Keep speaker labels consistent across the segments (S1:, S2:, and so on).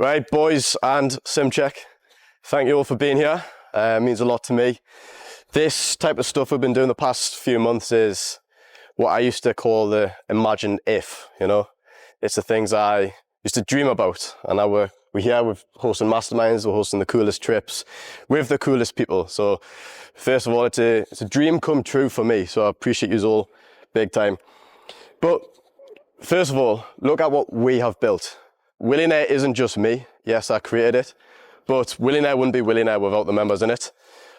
S1: Right, boys and SimCheck, thank you all for being here. It means a lot to me. This type of stuff we've been doing the past few months is what I used to call the imagine if, you know. It's the things I used to dream about, and now we're here, we're hosting masterminds, we're hosting the coolest trips with the coolest people. So first of all, it's a dream come true for me, so I appreciate you all big time. But first of all, look at what we have built. Willaire isn't just me. Yes, I created it, but Willaire wouldn't be Willaire without the members in it.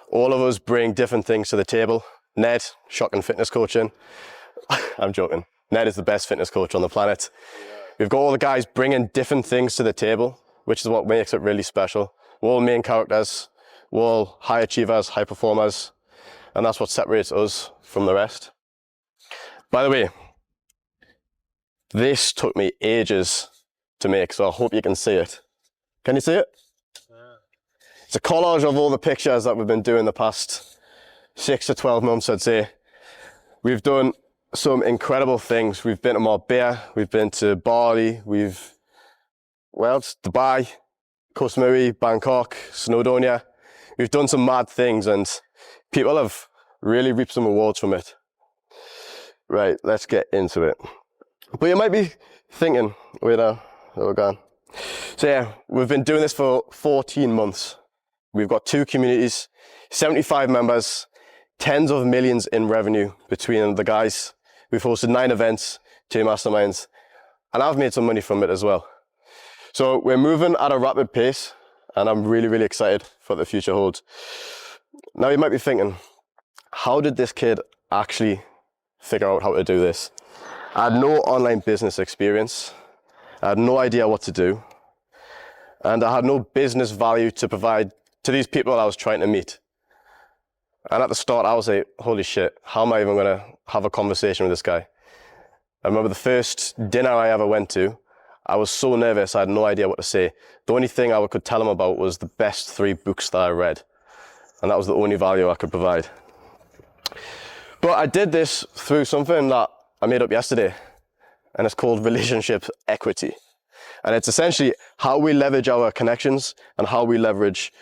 S1: All of us bring different things to the table. Ned, shocking fitness coaching. I'm joking. Ned is the best fitness coach on the planet. We've got all the guys bringing different things to the table, which is what makes it really special. We're all main characters. We're all high achievers, high performers, and that's what separates us from the rest. By the way, this took me ages to make, so I hope you can see it. Can you see it? Yeah. It's a collage of all the pictures that we've been doing the past 6 to 12 months, I'd say. We've done some incredible things. We've been to Marbella, we've been to Bali, it's Dubai, Koh Samui, Bangkok, Snowdonia. We've done some mad things and people have really reaped some rewards from it. Right, let's get into it. But you might be thinking, so yeah, we've been doing this for 14 months. We've got 2 communities, 75 members, tens of millions in revenue between the guys. We've hosted 9 events, 2 masterminds, and I've made some money from it as well. So we're moving at a rapid pace, and I'm really, really excited for what the future holds. Now you might be thinking, how did this kid actually figure out how to do this? I had no online business experience. I had no idea what to do, and I had no business value to provide to these people I was trying to meet. And at the start, I was like, holy shit, how am I even gonna have a conversation with this guy? I remember the first dinner I ever went to, I was so nervous, I had no idea what to say. The only thing I could tell him about was the best 3 books that I read, and that was the only value I could provide. But I did this through something that I made up yesterday, and it's called relationship equity. And it's essentially how we leverage our connections and how we leverage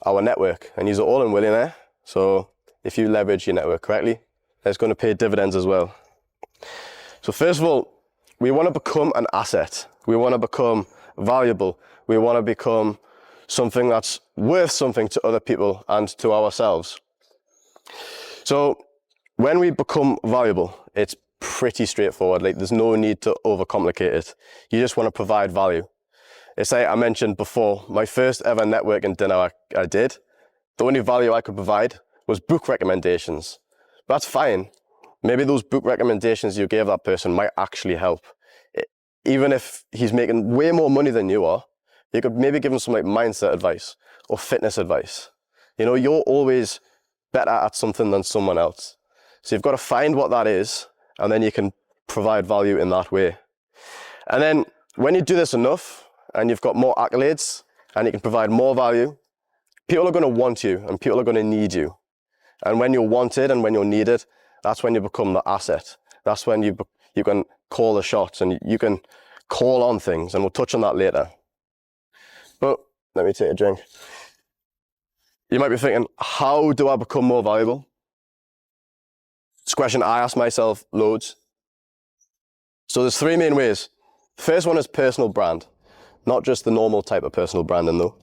S1: our network. And these are all in Willaire. So if you leverage your network correctly, it's going to pay dividends as well. So first of all, we want to become an asset. We want to become valuable. We want to become something that's worth something to other people and to ourselves. So when we become valuable, it's pretty straightforward. Like, there's no need to overcomplicate it. You just want to provide value. It's like I mentioned before, my first ever networking dinner I did, the only value I could provide was book recommendations. That's fine. Maybe those book recommendations you gave that person might actually help. Even if he's making way more money than you are, you could maybe give him some like mindset advice or fitness advice. You know, you're always better at something than someone else. So you've got to find what that is, and then you can provide value in that way. And then when you do this enough and you've got more accolades and you can provide more value, people are going to want you and people are going to need you. And when you're wanted and when you're needed, that's when you become the asset. That's when you can call the shots and you can call on things, and we'll touch on that later. But let me take a drink. You might be thinking, how do I become more valuable? It's a question I ask myself loads. So there's 3 main ways. The first one is personal brand, not just the normal type of personal branding though.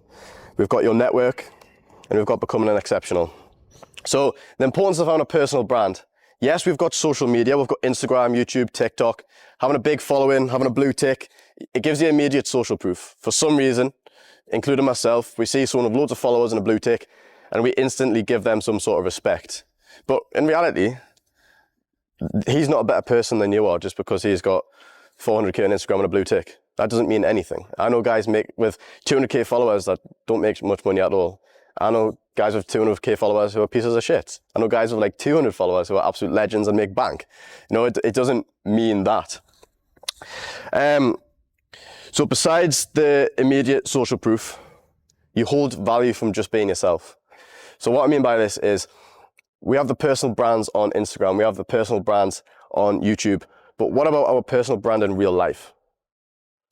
S1: We've got your network and we've got becoming an exceptional. So the importance of having a personal brand. Yes, we've got social media. We've got Instagram, YouTube, TikTok. Having a big following, having a blue tick, it gives you immediate social proof. For some reason, including myself, we see someone with loads of followers and a blue tick and we instantly give them some sort of respect. But in reality, he's not a better person than you are just because he's got 400k on Instagram and a blue tick. That doesn't mean anything. I know guys with 200k followers that don't make much money at all. I know guys with 200k followers who are pieces of shit. I know guys with like 200 followers who are absolute legends and make bank. You know, it doesn't mean that. So besides the immediate social proof, you hold value from just being yourself. So what I mean by this is, we have the personal brands on Instagram, we have the personal brands on YouTube, but what about our personal brand in real life?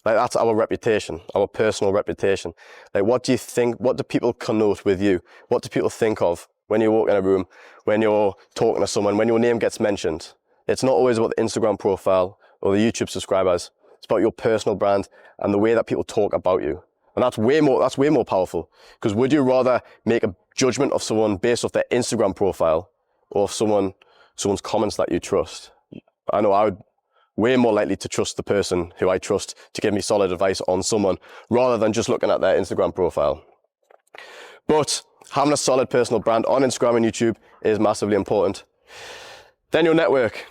S1: Like that's our reputation, our personal reputation. Like what do you think, what do people connote with you? What do people think of when you walk in a room, when you're talking to someone, when your name gets mentioned? It's not always about the Instagram profile or the YouTube subscribers. It's about your personal brand and the way that people talk about you. And that's way more powerful. Because would you rather make a judgment of someone based off their Instagram profile or of someone's comments that you trust? I know I would way more likely to trust the person who I trust to give me solid advice on someone rather than just looking at their Instagram profile. But having a solid personal brand on Instagram and YouTube is massively important. Then your network.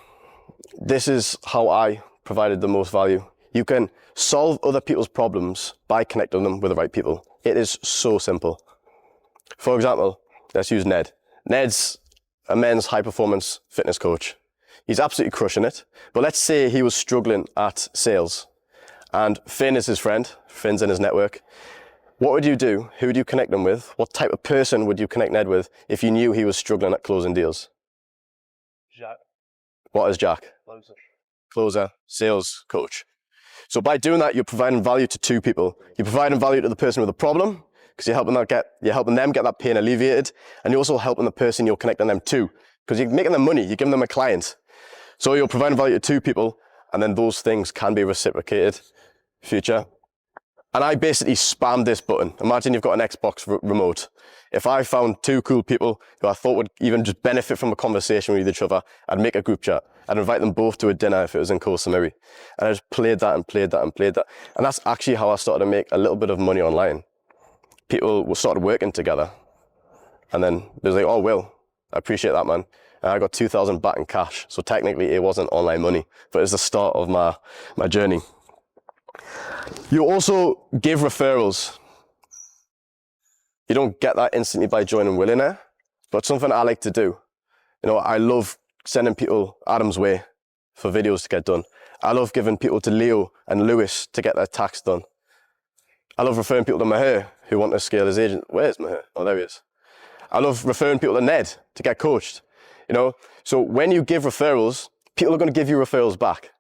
S1: This is how I provided the most value. You can solve other people's problems by connecting them with the right people. It is so simple. For example, let's use Ned. Ned's a men's high performance fitness coach. He's absolutely crushing it. But let's say he was struggling at sales and Finn is his friend. Finn's in his network. What would you do? Who would you connect him with? What type of person would you connect Ned with if you knew he was struggling at closing deals?
S2: Jack.
S1: What is Jack?
S2: Closer.
S1: Closer, sales coach. So by doing that, you're providing value to two people. You're providing value to the person with a problem because you're helping them get that pain alleviated, and you're also helping the person you're connecting them to because you're making them money. You're giving them a client. So you're providing value to two people, and then those things can be reciprocated future. And I basically spammed this button. Imagine you've got an Xbox remote. If I found two cool people who I thought would even just benefit from a conversation with each other, I'd make a group chat. I'd invite them both to a dinner if it was in Koh Samui. And I just played that and played that and played that. And that's actually how I started to make a little bit of money online. People started working together. And then they was like, oh, Will, I appreciate that, man. And I got 2,000 back in cash. So technically it wasn't online money, but it's the start of my journey. You also give referrals. You don't get that instantly by joining Willaire, but something I like to do. You know, I love sending people Adam's way for videos to get done. I love giving people to Leo and Lewis to get their tax done. I love referring people to Maher who want to scale his agent. Where's Maher? Oh, there he is. I love referring people to Ned to get coached. You know, so when you give referrals, people are going to give you referrals back.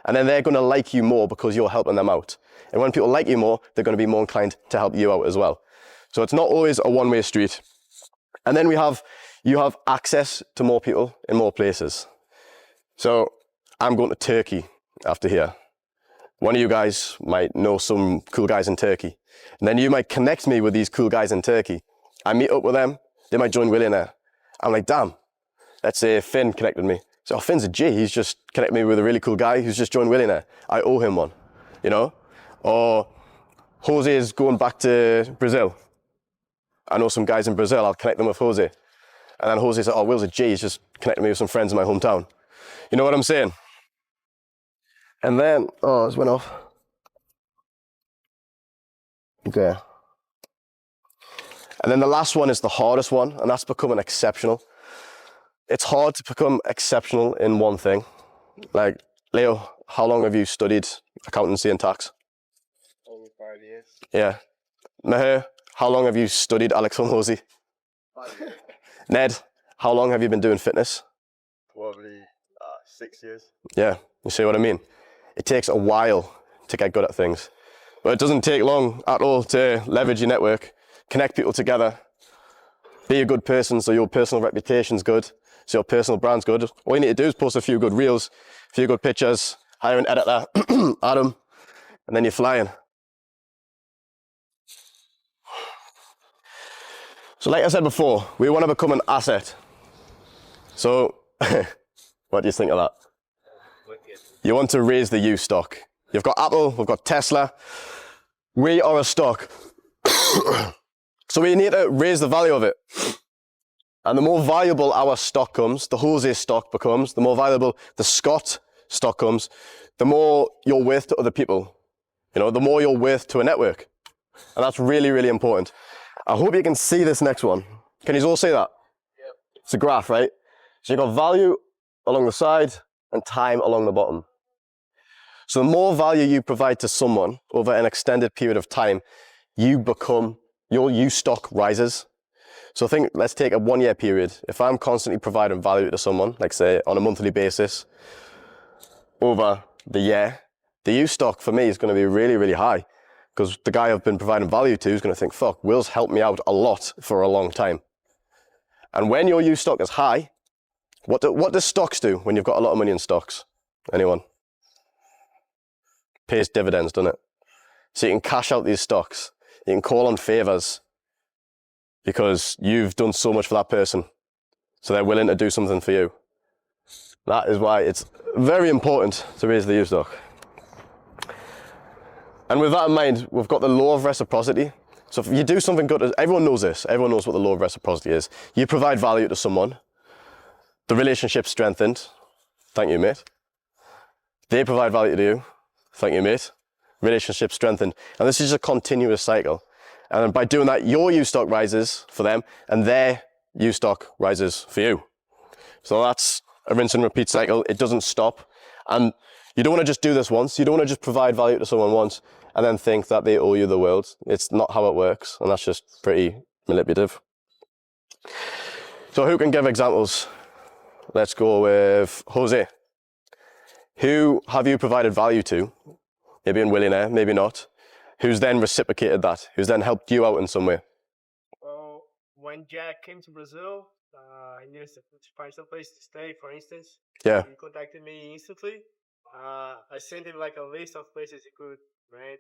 S1: And then they're going to like you more because you're helping them out. And when people like you more, they're going to be more inclined to help you out as well. So it's not always a one-way street. And then you have access to more people in more places. So I'm going to Turkey after here. One of you guys might know some cool guys in Turkey. And then you might connect me with these cool guys in Turkey. I meet up with them. They might join Willaire. I'm like, damn. Let's say Finn connected me. So, oh, Finn's a G. He's just connected me with a really cool guy who's just joined Willaire. I owe him one, you know? Or Jose is going back to Brazil. I know some guys in Brazil. I'll connect them with Jose. And then Jose said, oh, Will's a G. He's just connected me with some friends in my hometown. You know what I'm saying? And then, oh, this went off. Okay. And then the last one is the hardest one, and that's becoming exceptional. It's hard to become exceptional in one thing. Like, Leo, how long have you studied accountancy and tax?
S2: Over 5 years.
S1: Yeah. Maher, how long have you studied Alex Hormozy?
S2: 5 years.
S1: Ned, how long have you been doing fitness?
S2: Probably 6 years.
S1: Yeah, you see what I mean? It takes a while to get good at things. But it doesn't take long at all to leverage your network, connect people together, be a good person so your personal reputation's good, so your personal brand's good. All you need to do is post a few good reels, a few good pictures, hire an editor, Adam, and then you're flying. So like I said before, we want to become an asset. So what do you think of that?
S2: Wicked.
S1: You want to raise the U stock. You've got Apple, we've got Tesla. We are a stock. So we need to raise the value of it. And the more valuable our stock comes, the Jose stock becomes, the more valuable the Scott stock comes, the more you're worth to other people. You know, the more you're worth to a network. And that's really, really important. I hope you can see this next one. Can you all see that?
S2: Yep.
S1: It's a graph, right? So you've got value along the side and time along the bottom. So the more value you provide to someone over an extended period of time, your U stock rises. So let's take a 1 year period. If I'm constantly providing value to someone, like say on a monthly basis, over the year, the U stock for me is going to be really, really high because the guy I've been providing value to is going to think, fuck, Will's helped me out a lot for a long time. And when your U stock is high, what does stocks do when you've got a lot of money in stocks? Anyone? Pays dividends, doesn't it? So you can cash out these stocks. You can call on favors because you've done so much for that person. So they're willing to do something for you. That is why it's very important to raise the U stock. And with that in mind, we've got the law of reciprocity. So if you do something good, everyone knows this. Everyone knows what the law of reciprocity is. You provide value to someone. The relationship's strengthened. Thank you, mate. They provide value to you. Thank you, mate. Relationship strengthened. And this is a continuous cycle. And by doing that, your U stock rises for them and their U stock rises for you. So that's a rinse and repeat cycle. It doesn't stop. And you don't want to just do this once. You don't want to just provide value to someone once and then think that they owe you the world. It's not how it works. And that's just pretty manipulative. So who can give examples? Let's go with Jose. Who have you provided value to? Maybe in Willaire, maybe not. Who's then reciprocated that? Who's then helped you out in some way?
S3: Well, when Jack came to Brazil, he needed to find some place to stay, for instance.
S1: Yeah.
S3: He contacted me instantly. I sent him like a list of places he could rent.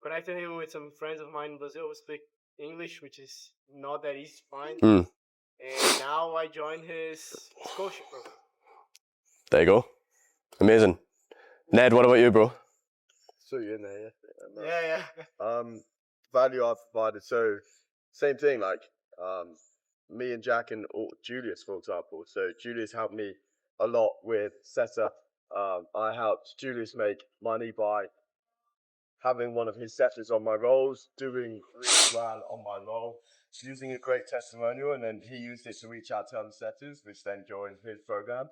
S3: Connected him with some friends of mine in Brazil who speak English, which is not that easy to find. And now I joined his coaching program.
S1: There you go. Amazing. Ned, what about you, bro?
S2: So you're in there,
S3: Yeah.
S2: Value I've provided. So same thing, like me and Jack and Julius, for example. So Julius helped me a lot with setup. I helped Julius make money by having one of his setters on my rolls, doing really well on my roll, using a great testimonial, and then he used it to reach out to other setters, which then joined his program.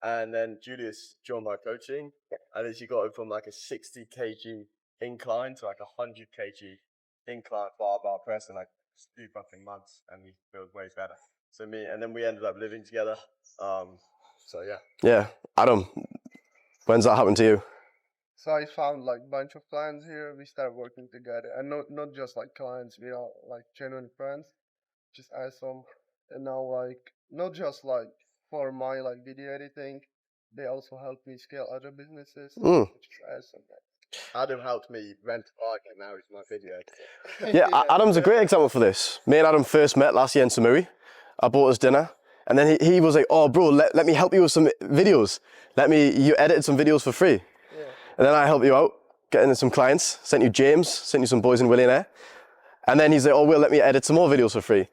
S2: And then Julius joined my coaching, and then she got him from like a 60 kg incline to like a 100 kg incline barbell press in like 2 fucking months, and he feels way better. So and then we ended up living together. So yeah.
S1: Yeah. Adam, when's that happened to you?
S4: So I found like bunch of clients here. We started working together, and not just like clients. We are like genuine friends. Just awesome. And now like not just like for my like video editing, they also helped me scale other businesses, which is awesome.
S2: Adam helped me rent a bike, and now he's my video editor.
S1: Yeah, Adam's a great example for this. Me and Adam first met last year in Samui. I bought us dinner, and then he was like, "Oh, bro, let me help you with some videos. You edited some videos for free."
S4: Yeah.
S1: And then I helped you out, getting some clients, sent you James, sent you some boys in Willaire. And then he's like, "Oh, Will, let me edit some more videos for free."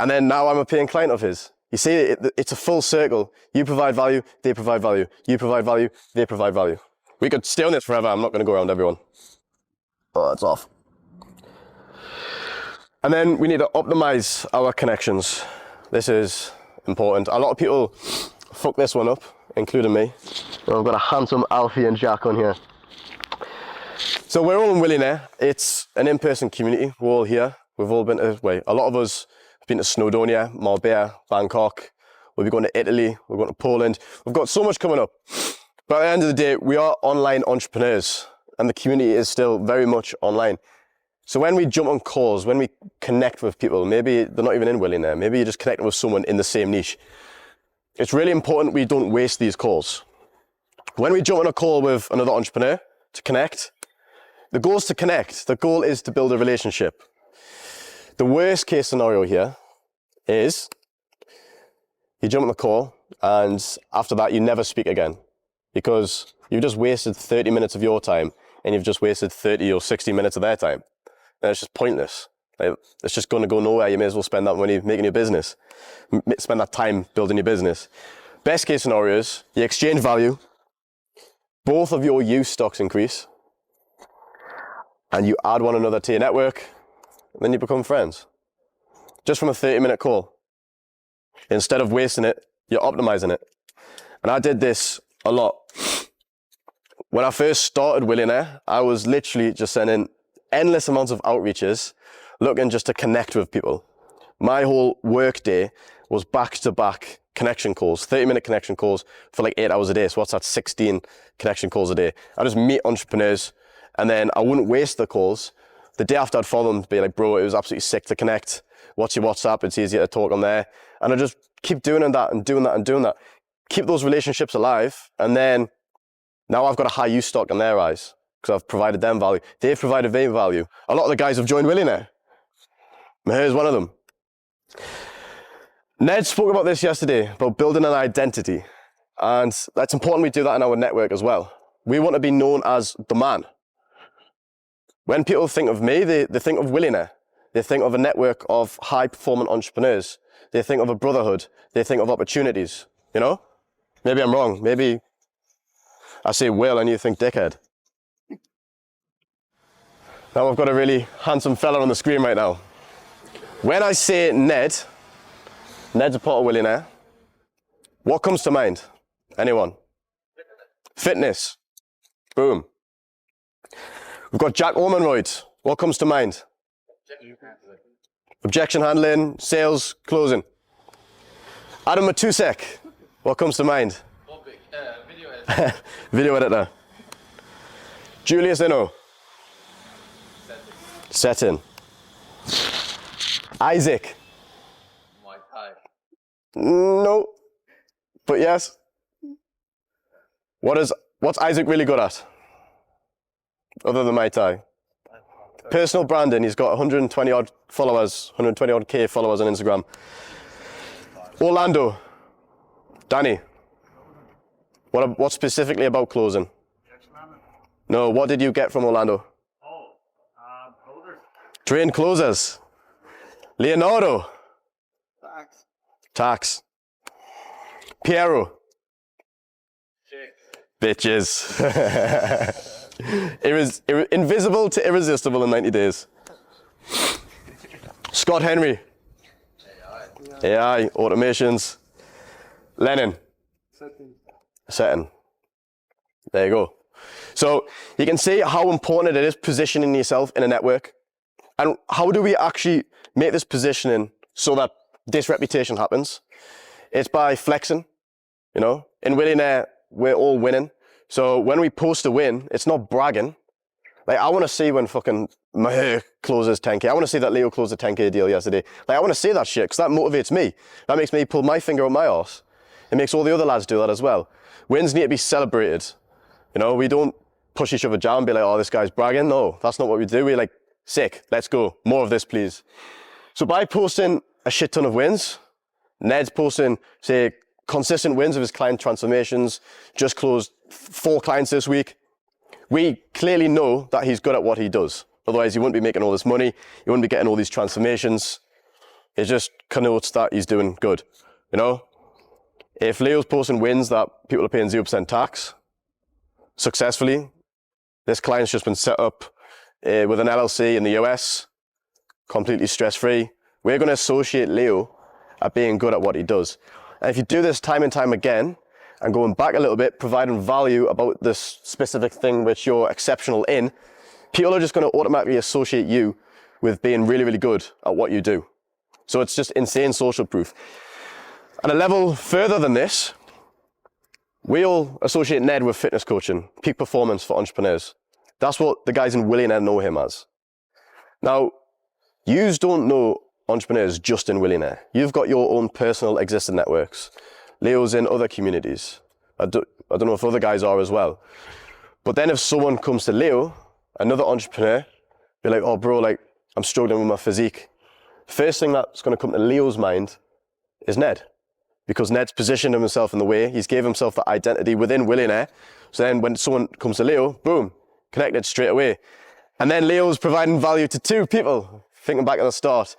S1: And then now I'm a paying client of his. You see, it's a full circle. You provide value, they provide value. You provide value, they provide value. We could stay on this forever. I'm not going to go around everyone. Oh, that's off. And then we need to optimize our connections. This is important. A lot of people fuck this one up, including me. I've got a handsome Alfie and Jack on here. So we're all in Willaire. It's an in-person community. We're all here. We've all been to, a lot of us have been to Snowdonia, Marbella, Bangkok. We'll be going to Italy. We're going to Poland. We've got so much coming up. But at the end of the day, we are online entrepreneurs, and the community is still very much online. So when we jump on calls, when we connect with people, maybe they're not even in Willaire, maybe you're just connecting with someone in the same niche. It's really important we don't waste these calls. When we jump on a call with another entrepreneur to connect, the goal is to connect. The goal is to build a relationship. The worst case scenario here is you jump on the call and after that you never speak again because you've just wasted 30 minutes of your time and you've just wasted 30 or 60 minutes of their time. And it's just pointless. It's just going to go nowhere. You may as well spend that money making your business. Spend that time building your business. Best case scenario is you exchange value, both of your use stocks increase, and you add one another to your network, and then you become friends. Just from a 30-minute call. Instead of wasting it, you're optimizing it. And I did this a lot. When I first started Willaire, I was literally just sending endless amounts of outreaches, looking just to connect with people. My whole work day was back-to-back connection calls, 30-minute connection calls for like 8 hours a day. So what's that, 16 connection calls a day. I just meet entrepreneurs, and then I wouldn't waste the calls. The day after I'd follow them, be like, bro, it was absolutely sick to connect. What's your WhatsApp? It's easier to talk on there. And I just keep doing that and doing that and doing that. Keep those relationships alive. And then now I've got a high use stock in their eyes because I've provided them value. They've provided me value. A lot of the guys have joined Willaire. Here's one of them. Ned spoke about this yesterday, about building an identity. And that's important we do that in our network as well. We want to be known as the man. When people think of me, they think of Willaire. They think of a network of high-performing entrepreneurs. They think of a brotherhood. They think of opportunities, you know? Maybe I'm wrong. Maybe I say Will and you think dickhead. Now I've got a really handsome fella on the screen right now. When I say Ned's a part of Willaire, what comes to mind? Anyone? Fitness. Boom. We've got Jack Ormonroyd. What comes to mind? Objection handling, sales, closing. Adam Matusek. What comes to mind?
S5: Video editor.
S1: Video editor. Julius Inno. Setting. Isaac.
S5: Muay Thai.
S1: No. But yes. What's Isaac really good at? Other than Muay Thai? Personal branding. He's got 120 odd followers, 120 odd K followers on Instagram. Orlando. Danny. What specifically about closing? No, what did you get from Orlando?
S3: Closers.
S1: Trained closers. Leonardo. Tax. Piero. Bitches. Invisible to irresistible in 90 days. Scott Henry. AI, automations. Lennon. Setting. There you go. So you can see how important it is positioning yourself in a network. And how do we actually make this positioning so that this reputation happens? It's by flexing, you know. In Willaire, we're all winning. So when we post a win, it's not bragging. Like, I want to see when fucking Mahir closes 10K. I want to see that Leo closed a 10K deal yesterday. Like, I want to see that shit because that motivates me. That makes me pull my finger up my arse. It makes all the other lads do that as well. Wins need to be celebrated. You know, we don't push each other down and be like, oh, this guy's bragging. No, that's not what we do. We're like, sick, let's go. More of this, please. So by posting a shit ton of wins, Ned's posting, say, consistent wins of his client transformations, just closed 4 clients this week. We clearly know that he's good at what he does. Otherwise, he wouldn't be making all this money. He wouldn't be getting all these transformations. It just connotes that he's doing good, you know? If Leo's posting wins that people are paying 0% tax successfully, this client's just been set up with an LLC in the US, completely stress-free. We're going to associate Leo at being good at what he does. And if you do this time and time again, and going back a little bit, providing value about this specific thing which you're exceptional in, people are just going to automatically associate you with being really, really good at what you do. So it's just insane social proof. At a level further than this, we all associate Ned with fitness coaching, peak performance for entrepreneurs. That's what the guys in Willaire know him as. Now, yous don't know entrepreneurs just in Willaire. You've got your own personal existing networks. Leo's in other communities. I don't know if other guys are as well. But then if someone comes to Leo, another entrepreneur, be like, oh bro, like I'm struggling with my physique. First thing that's going to come to Leo's mind is Ned. Because Ned's positioned himself in the way, he's gave himself that identity within Willaire. So then when someone comes to Leo, boom, connected straight away. And then Leo's providing value to 2 people. Thinking back at the start,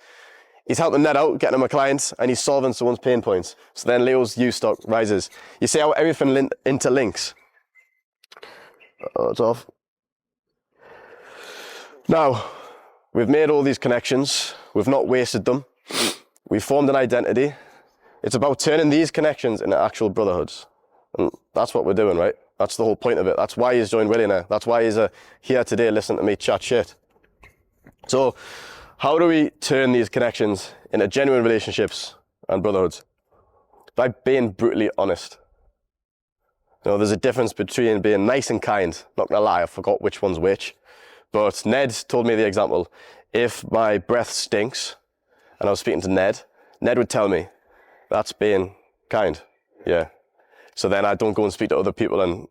S1: he's helping Ned out, getting him a client, and he's solving someone's pain points. So then Leo's use stock rises. You see how everything interlinks. Oh, it's off. Now, we've made all these connections. We've not wasted them. We've formed an identity. It's about turning these connections into actual brotherhoods. And that's what we're doing, right? That's the whole point of it. That's why he's joined Willaire. That's why he's here today listening to me chat shit. So, how do we turn these connections into genuine relationships and brotherhoods? by being brutally honest. You know, there's a difference between being nice and kind. Not gonna lie, I forgot which one's which. But Ned told me the example. If my breath stinks, and I was speaking to Ned would tell me, that's being kind, yeah. So then I don't go and speak to other people and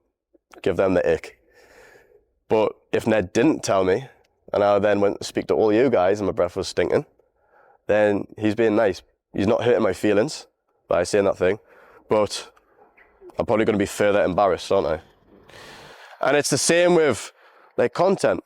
S1: give them the ick. But if Ned didn't tell me, and I then went to speak to all you guys and my breath was stinking, then he's being nice. He's not hurting my feelings by saying that thing, but I'm probably going to be further embarrassed, aren't I? And it's the same with like content.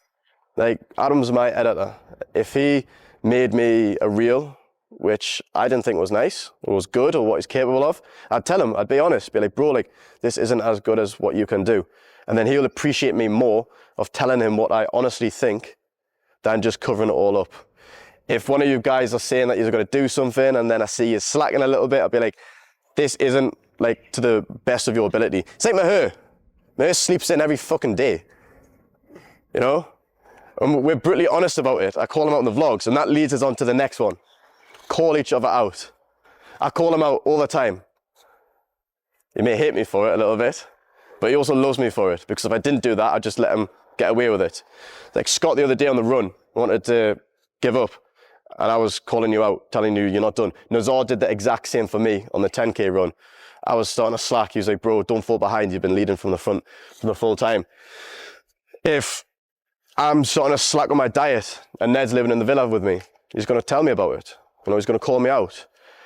S1: Like Adam's my editor. If he made me a reel, which I didn't think was nice or was good or what he's capable of, I'd tell him, I'd be honest, be like, bro, like this isn't as good as what you can do. And then he'll appreciate me more of telling him what I honestly think than just covering it all up. If one of you guys are saying that you're going to do something and then I see you slacking a little bit, I'll be like, this isn't like to the best of your ability. It's like Maher. Maher sleeps in every fucking day, you know? And we're brutally honest about it. I call him out in the vlogs and that leads us on to the next one. Call each other out. I call him out all the time. He may hate me for it a little bit, but he also loves me for it because if I didn't do that, I'd just let him get away with it. Like Scott the other day on the run wanted to give up and I was calling you out, telling you you're not done. Nazar did the exact same for me on the 10K run. I was starting to slack. He was like, bro, don't fall behind. You've been leading from the front from the full time. If I'm starting to slack on my diet and Ned's living in the villa with me, he's going to tell me about it. You know, he's going to call me out.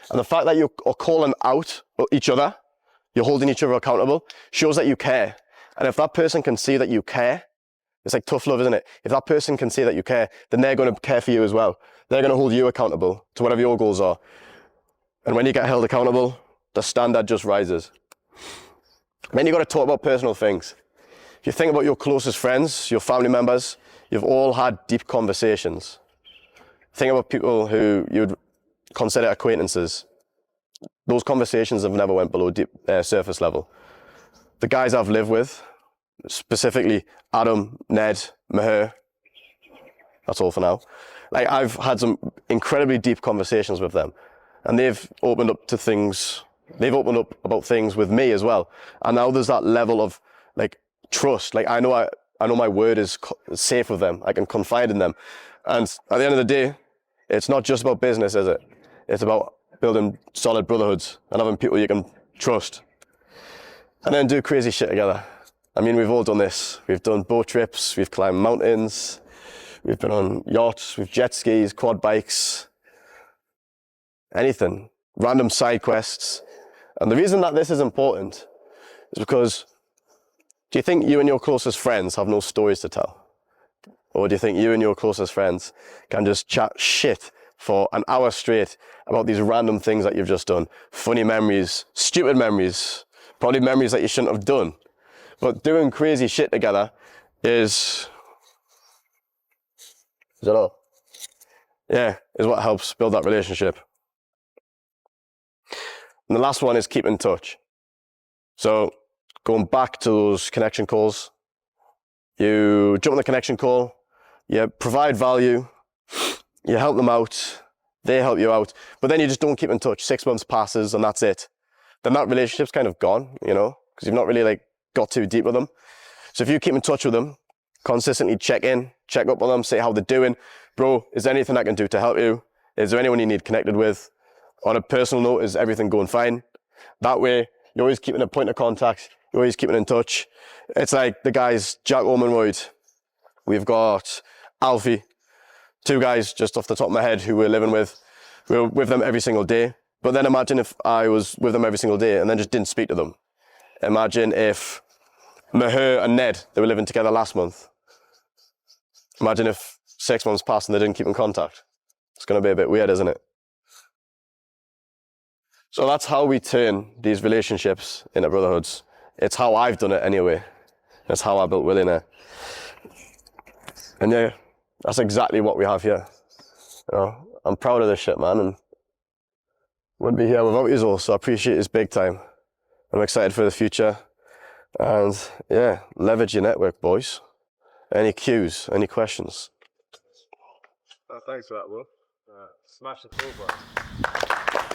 S1: And the fact that you are calling out each other, you're holding each other accountable, shows that you care. And if that person can see that you care, it's like tough love, isn't it? If that person can see that you care, then they're going to care for you as well. They're going to hold you accountable to whatever your goals are. And when you get held accountable, the standard just rises. Then you've got to talk about personal things. If you think about your closest friends, your family members, you've all had deep conversations. Think about people who you would consider acquaintances. Those conversations have never went below deep surface level. The guys I've lived with, specifically Adam, Ned, Maher, that's all for now. Like I've had some incredibly deep conversations with them and they've opened up to things, they've opened up about things with me as well. And now there's that level of like trust. Like I know my word is safe with them. I can confide in them. And at the end of the day, it's not just about business, is it? It's about building solid brotherhoods and having people you can trust. And then do crazy shit together. I mean, we've all done this. We've done boat trips, we've climbed mountains, we've been on yachts, we've jet skis, quad bikes, anything, random side quests. And the reason that this is important is because do you think you and your closest friends have no stories to tell? Or do you think you and your closest friends can just chat shit for an hour straight about these random things that you've just done? Funny memories, stupid memories, probably memories that you shouldn't have done. But doing crazy shit together is that all? Yeah, is what helps build that relationship. And the last one is keep in touch. So going back to those connection calls, you jump on the connection call, you provide value, you help them out, they help you out, but then you just don't keep in touch. 6 months passes and that's it. Then that relationship's kind of gone, you know, because you've not really like got too deep with them. So if you keep in touch with them, consistently check in, check up on them, say how they're doing. Bro, is there anything I can do to help you? Is there anyone you need connected with? On a personal note, is everything going fine? That way, you're always keeping a point of contact, you're always keeping in touch. It's like the guys, Jack Ormonroyd, we've got Alfie, 2 guys just off the top of my head who we're living with. We're with them every single day. But then imagine if I was with them every single day and then just didn't speak to them. Imagine if Maher and Ned, they were living together last month. Imagine if 6 months passed and they didn't keep in contact. It's going to be a bit weird, isn't it? So that's how we turn these relationships into brotherhoods. It's how I've done it anyway. That's how I built Willaire. And yeah, that's exactly what we have here. You know, I'm proud of this shit, man, and wouldn't be here without you all, so I appreciate this big time. I'm excited for the future. And yeah, leverage your network, boys. Any cues, any questions?
S2: Thanks for that, Will. Smash the floor, bro.